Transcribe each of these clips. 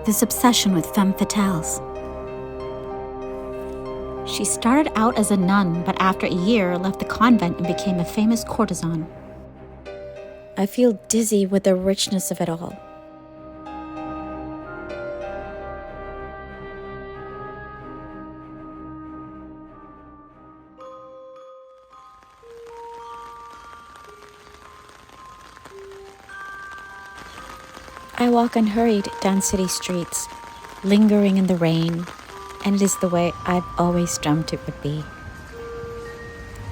this obsession with femme fatales. She started out as a nun, but after a year left the convent and became a famous courtesan. I feel dizzy with the richness of it all. I walk unhurried down city streets, lingering in the rain, and it is the way I've always dreamt it would be.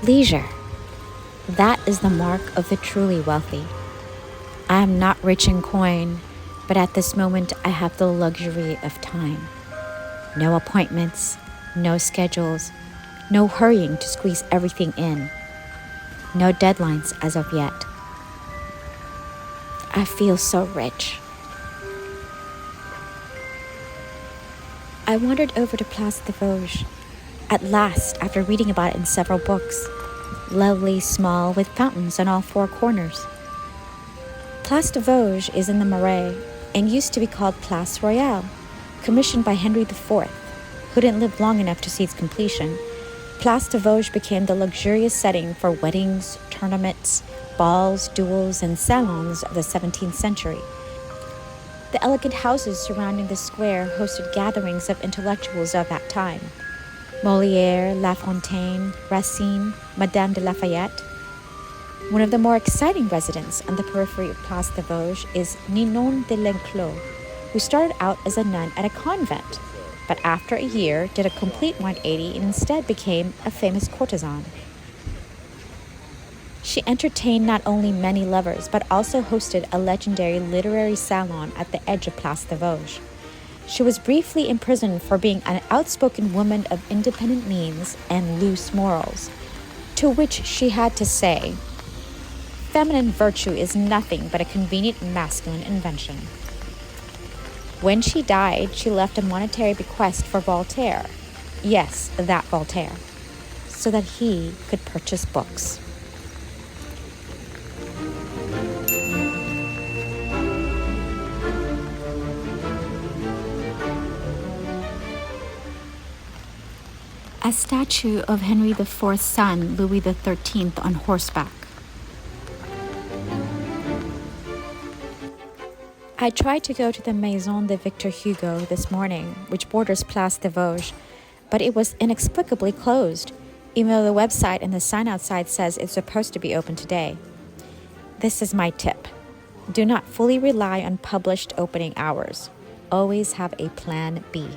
Leisure. That is the mark of the truly wealthy. I am not rich in coin, but at this moment I have the luxury of time. No appointments, no schedules, no hurrying to squeeze everything in. No deadlines as of yet. I feel so rich. I wandered over to Place de Vosges, at last, after reading about it in several books. Lovely, small, with fountains on all four corners. Place de Vosges is in the Marais and used to be called Place Royale, commissioned by Henry IV, who didn't live long enough to see its completion. Place de Vosges became the luxurious setting for weddings, tournaments, balls, duels, and salons of the 17th century. The elegant houses surrounding the square hosted gatherings of intellectuals of that time. Molière, La Fontaine, Racine, Madame de Lafayette. One of the more exciting residents on the periphery of Place de Vosges is Ninon de l'Enclos, who started out as a nun at a convent, but after a year did a complete 180 and instead became a famous courtesan. She entertained not only many lovers, but also hosted a legendary literary salon at the edge of Place de Vosges. She was briefly imprisoned for being an outspoken woman of independent means and loose morals, to which she had to say, "Feminine virtue is nothing but a convenient masculine invention." When she died, she left a monetary bequest for Voltaire, yes, that Voltaire, so that he could purchase books. A statue of Henry IV's son, Louis XIII, on horseback. I tried to go to the Maison de Victor Hugo this morning, which borders Place de Vosges, but it was inexplicably closed, even though the website and the sign outside says it's supposed to be open today. This is my tip. Do not fully rely on published opening hours. Always have a plan B.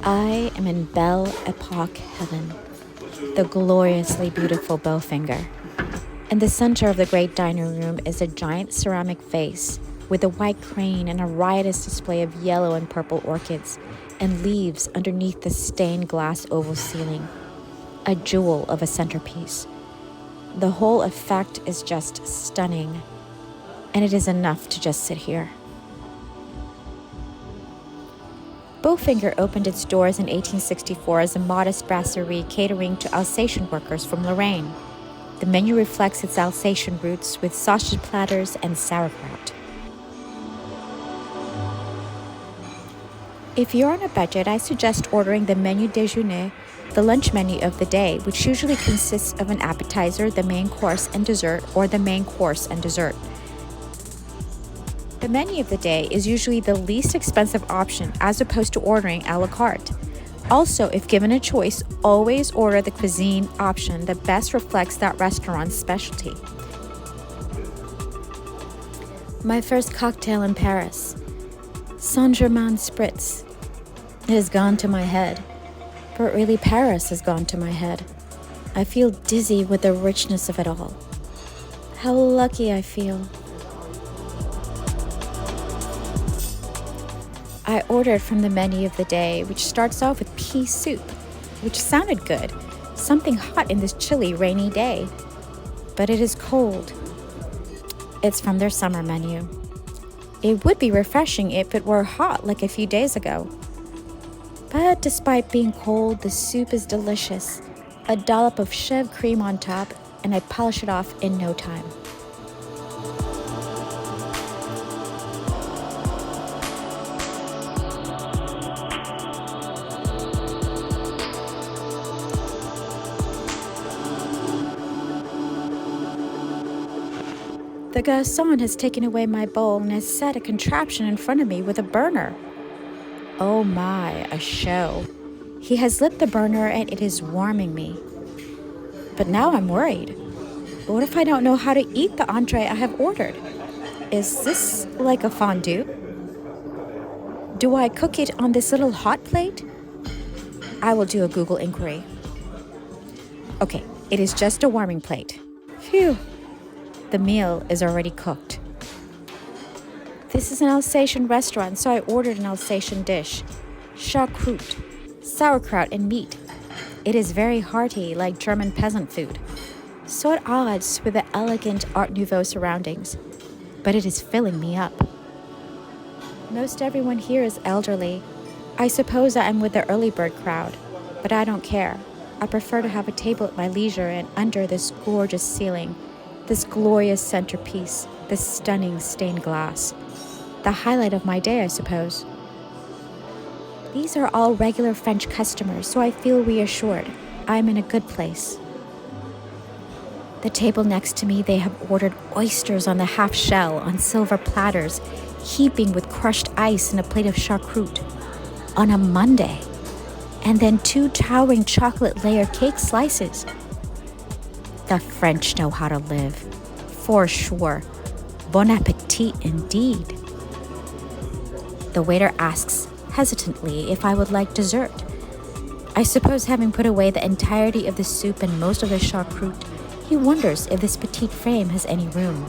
I am in Belle Epoque heaven, the gloriously beautiful Bofinger. In the center of the great dining room is a giant ceramic vase with a white crane and a riotous display of yellow and purple orchids and leaves underneath the stained glass oval ceiling, a jewel of a centerpiece. The whole effect is just stunning, and it is enough to just sit here. Bofinger opened its doors in 1864 as a modest brasserie catering to Alsatian workers from Lorraine. The menu reflects its Alsatian roots with sausage platters and sauerkraut. If you're on a budget, I suggest ordering the menu déjeuner, the lunch menu of the day, which usually consists of an appetizer, the main course, and dessert, or the main course and dessert. The menu of the day is usually the least expensive option as opposed to ordering a la carte. Also, if given a choice, always order the cuisine option that best reflects that restaurant's specialty. My first cocktail in Paris, Saint-Germain Spritz. It has gone to my head, but really Paris has gone to my head. I feel dizzy with the richness of it all. How lucky I feel. I ordered from the menu of the day, which starts off with pea soup, which sounded good, something hot in this chilly, rainy day. But it is cold. It's from their summer menu. It would be refreshing if it were hot like a few days ago. But despite being cold, the soup is delicious. A dollop of chèvre cream on top, and I polish it off in no time. The garçon has taken away my bowl and has set a contraption in front of me with a burner. Oh my, a show. He has lit the burner and it is warming me. But now I'm worried. What if I don't know how to eat the entree I have ordered? Is this like a fondue? Do I cook it on this little hot plate? I will do a Google inquiry. Okay, it is just a warming plate. Phew. The meal is already cooked. This is an Alsatian restaurant, so I ordered an Alsatian dish. Charcroute, sauerkraut and meat. It is very hearty, like German peasant food. So at odds with the elegant Art Nouveau surroundings. But it is filling me up. Most everyone here is elderly. I suppose I am with the early bird crowd, but I don't care. I prefer to have a table at my leisure and under this gorgeous ceiling. This glorious centerpiece, this stunning stained glass. The highlight of my day, I suppose. These are all regular French customers, so I feel reassured. I'm in a good place. The table next to me, they have ordered oysters on the half shell on silver platters, heaping with crushed ice and a plate of charcroute. On a Monday. And then 2 towering chocolate layer cake slices. The French know how to live, for sure. Bon appetit indeed. The waiter asks hesitantly if I would like dessert. I suppose having put away the entirety of the soup and most of the charcroute, he wonders if this petite frame has any room.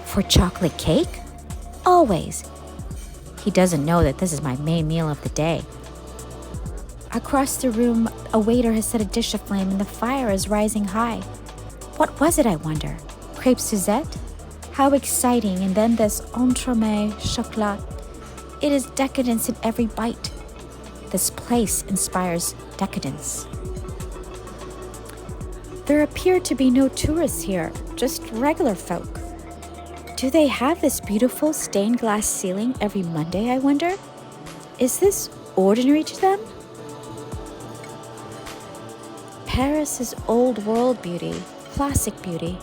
For chocolate cake? Always. He doesn't know that this is my main meal of the day. Across the room, a waiter has set a dish aflame and the fire is rising high. What was it, I wonder? Crepe Suzette? How exciting, and then this entremet chocolat. It is decadence in every bite. This place inspires decadence. There appear to be no tourists here, just regular folk. Do they have this beautiful stained glass ceiling every Monday, I wonder? Is this ordinary to them? Paris is old world beauty, classic beauty.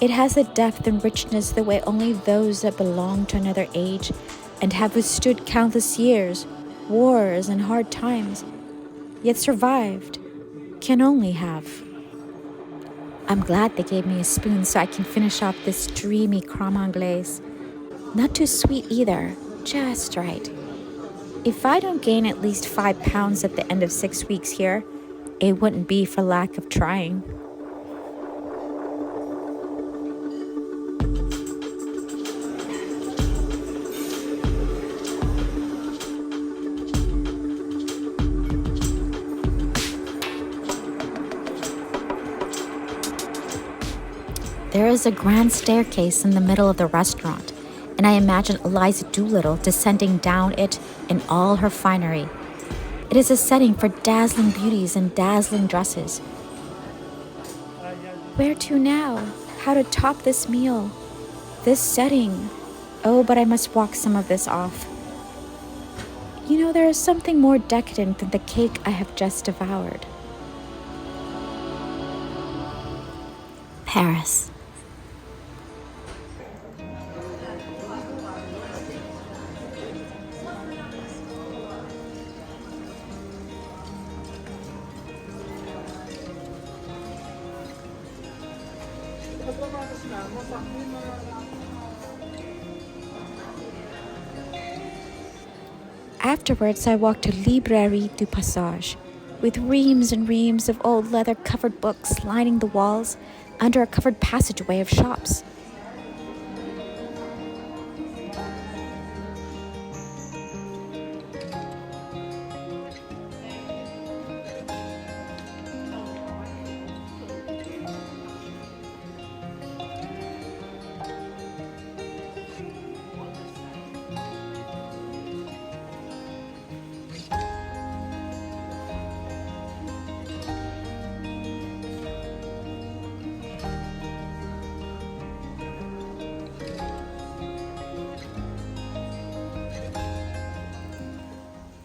It has a depth and richness the way only those that belong to another age and have withstood countless years, wars and hard times, yet survived, can only have. I'm glad they gave me a spoon so I can finish off this dreamy crème anglaise. Not too sweet either, just right. If I don't gain at least 5 pounds at the end of 6 weeks here, it wouldn't be for lack of trying. There is a grand staircase in the middle of the restaurant, and I imagine Eliza Doolittle descending down it in all her finery. It is a setting for dazzling beauties and dazzling dresses. Where to now? How to top this meal? This setting? Oh, but I must walk some of this off. You know, there is something more decadent than the cake I have just devoured. Paris. Afterwards, I walked to Librairie du Passage, with reams and reams of old leather-covered books lining the walls under a covered passageway of shops.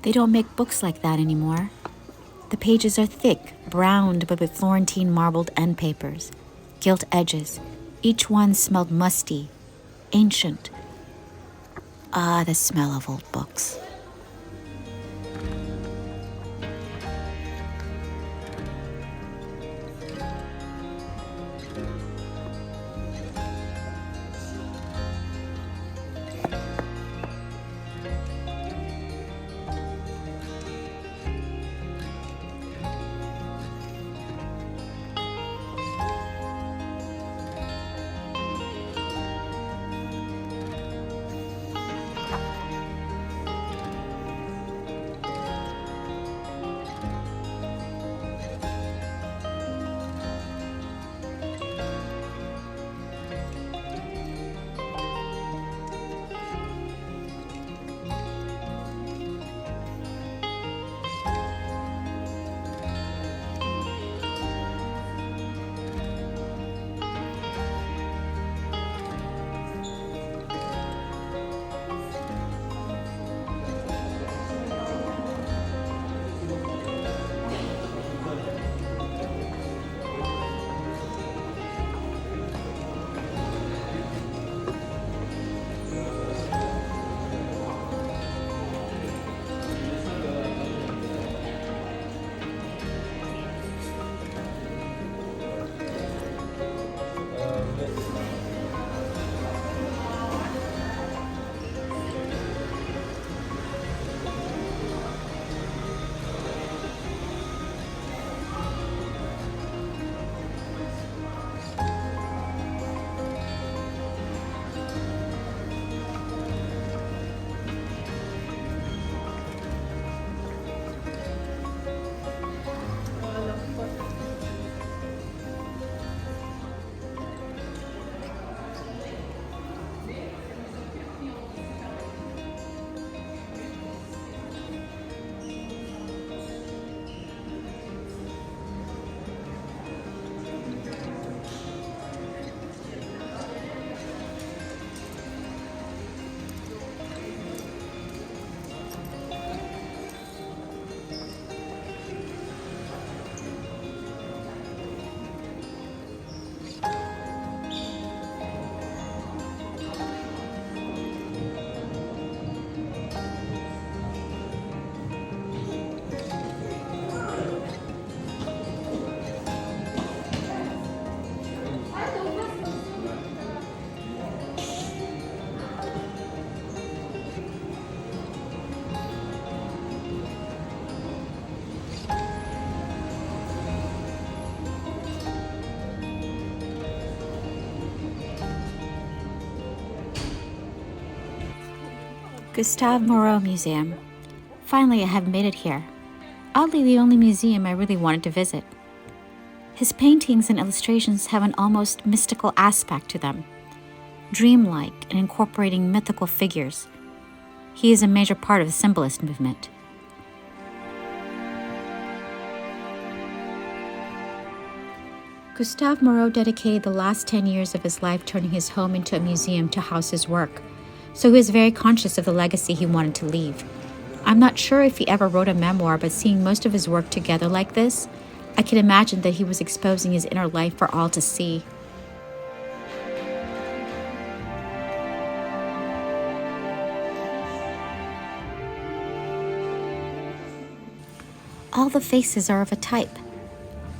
They don't make books like that anymore. The pages are thick, browned but with Florentine marbled end papers, gilt edges. Each one smelled musty, ancient. Ah, the smell of old books. Gustave Moreau Museum. Finally, I have made it here. Oddly, the only museum I really wanted to visit. His paintings and illustrations have an almost mystical aspect to them, dreamlike and incorporating mythical figures. He is a major part of the symbolist movement. Gustave Moreau dedicated the last 10 years of his life turning his home into a museum to house his work, so he was very conscious of the legacy he wanted to leave. I'm not sure if he ever wrote a memoir, but seeing most of his work together like this, I can imagine that he was exposing his inner life for all to see. All the faces are of a type,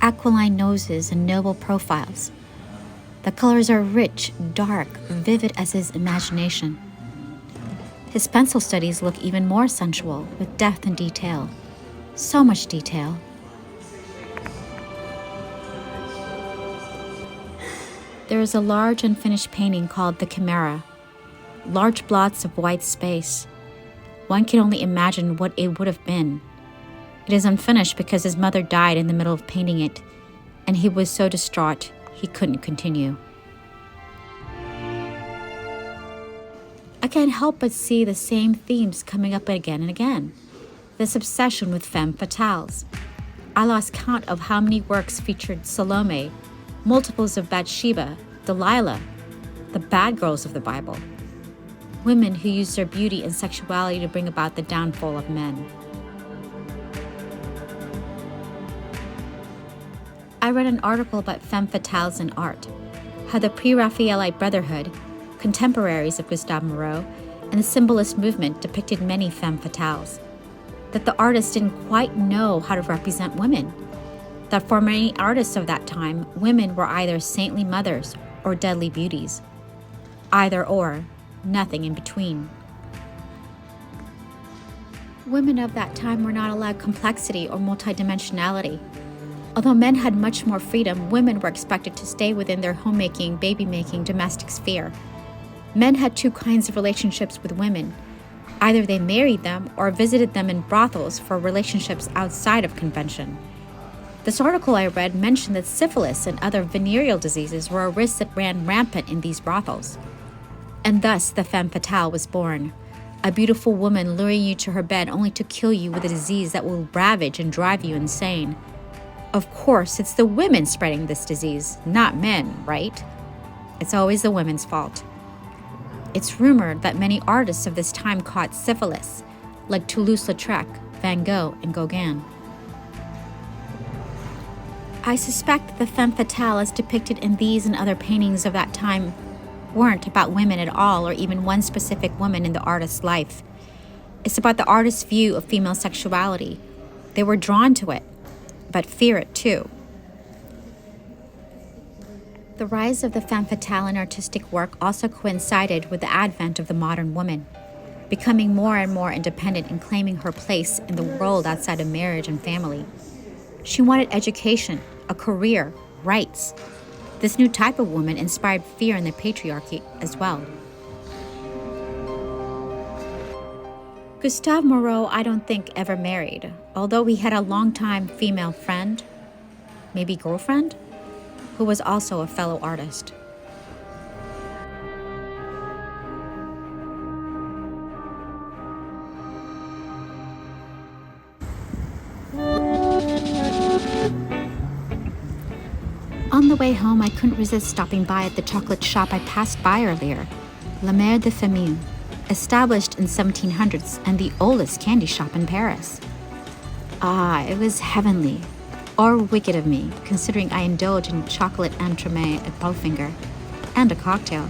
aquiline noses and noble profiles. The colors are rich, dark, vivid as his imagination. His pencil studies look even more sensual, with depth and detail. So much detail. There is a large unfinished painting called The Chimera. Large blots of white space. One can only imagine what it would have been. It is unfinished because his mother died in the middle of painting it, and he was so distraught he couldn't continue. I can't help but see the same themes coming up again and again. This obsession with femme fatales. I lost count of how many works featured Salome, multiples of Bathsheba, Delilah, the bad girls of the Bible. Women who use their beauty and sexuality to bring about the downfall of men. I read an article about femme fatales in art, how the pre-Raphaelite Brotherhood, contemporaries of Gustave Moreau, and the symbolist movement depicted many femme fatales, that the artists didn't quite know how to represent women, that for many artists of that time, women were either saintly mothers or deadly beauties, either or, nothing in between. Women of that time were not allowed complexity or multidimensionality. Although men had much more freedom, women were expected to stay within their homemaking, baby-making, domestic sphere. Men had two kinds of relationships with women. Either they married them or visited them in brothels for relationships outside of convention. This article I read mentioned that syphilis and other venereal diseases were a risk that ran rampant in these brothels. And thus the femme fatale was born, a beautiful woman luring you to her bed only to kill you with a disease that will ravage and drive you insane. Of course, it's the women spreading this disease, not men, right? It's always the women's fault. It's rumored that many artists of this time caught syphilis, like Toulouse-Lautrec, Van Gogh, and Gauguin. I suspect that the femme fatale as depicted in these and other paintings of that time weren't about women at all, or even one specific woman in the artist's life. It's about the artist's view of female sexuality. They were drawn to it, but fear it too. The rise of the femme fatale in artistic work also coincided with the advent of the modern woman, becoming more and more independent and claiming her place in the world outside of marriage and family. She wanted education, a career, rights. This new type of woman inspired fear in the patriarchy as well. Gustave Moreau, I don't think, ever married, although he had a longtime female friend, maybe girlfriend, who was also a fellow artist. On the way home, I couldn't resist stopping by at the chocolate shop I passed by earlier, Mere de Famille, established in 1700s and the oldest candy shop in Paris. Ah, it was heavenly, or wicked of me, considering I indulge in chocolate entremet at Bofinger, and a cocktail.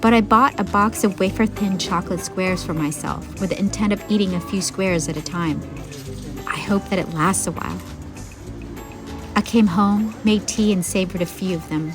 But I bought a box of wafer-thin chocolate squares for myself with the intent of eating a few squares at a time. I hope that it lasts a while. I came home, made tea, and savored a few of them,